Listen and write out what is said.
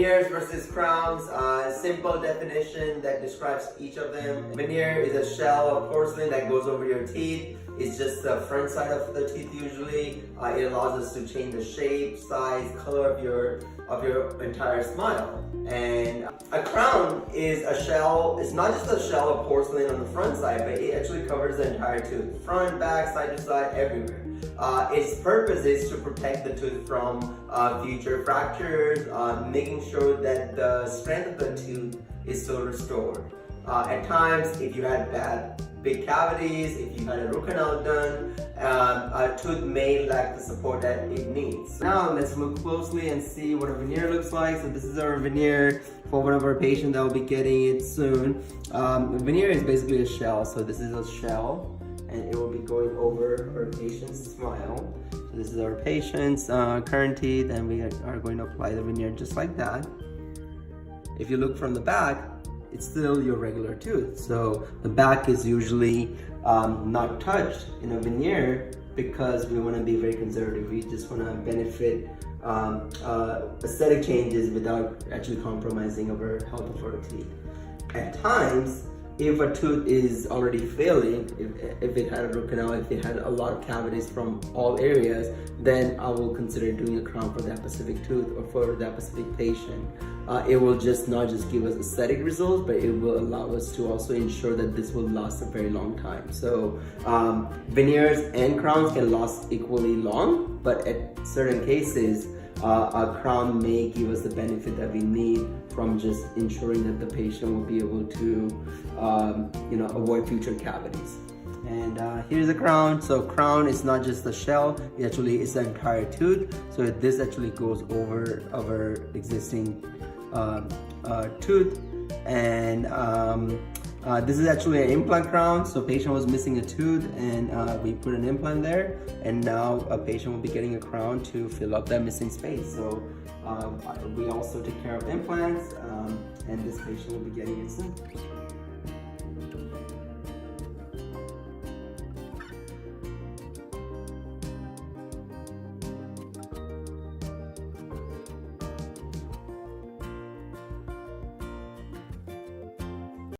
Veneers versus crowns, simple definition that describes each of them. Veneer is a shell of porcelain that goes over your teeth. It's just the front side of the teeth usually. It allows us to change the shape, size, color of your entire smile. And a crown is a shell. It's not just a shell of porcelain on the front side, but it actually covers the entire tooth, front, back, side to side, everywhere. Its purpose is to protect the tooth from future fractures, making sure that the strength of the tooth is still restored. At times, if you had big cavities, if you had a root canal done, a tooth may lack the support that it needs. Now let's look closely and see what a veneer looks like. So this is our veneer for one of our patients that will be getting it soon. Veneer is basically a shell, so this is a shell and it will be going over our patient's smile. So this is our patient's current teeth, and we are going to apply the veneer just like that. If you look from the back, it's still your regular tooth. So the back is usually not touched in a veneer because we want to be very conservative. We just want to benefit aesthetic changes without actually compromising our health of our teeth. At times, if a tooth is already failing, if it had a root canal, if it had a lot of cavities from all areas, then I will consider doing a crown for that specific tooth or for that specific patient. It will not just give us aesthetic results, but it will allow us to also ensure that this will last a very long time. So veneers and crowns can last equally long, but at certain cases, a crown may give us the benefit that we need from just ensuring that the patient will be able to avoid future cavities. And here's a crown. So crown is not just the shell, it actually is the entire tooth. So this actually goes over our existing tooth. And this is actually an implant crown. So patient was missing a tooth and we put an implant there, and now a patient will be getting a crown to fill up that missing space. So we also take care of implants, and this patient will be getting it soon.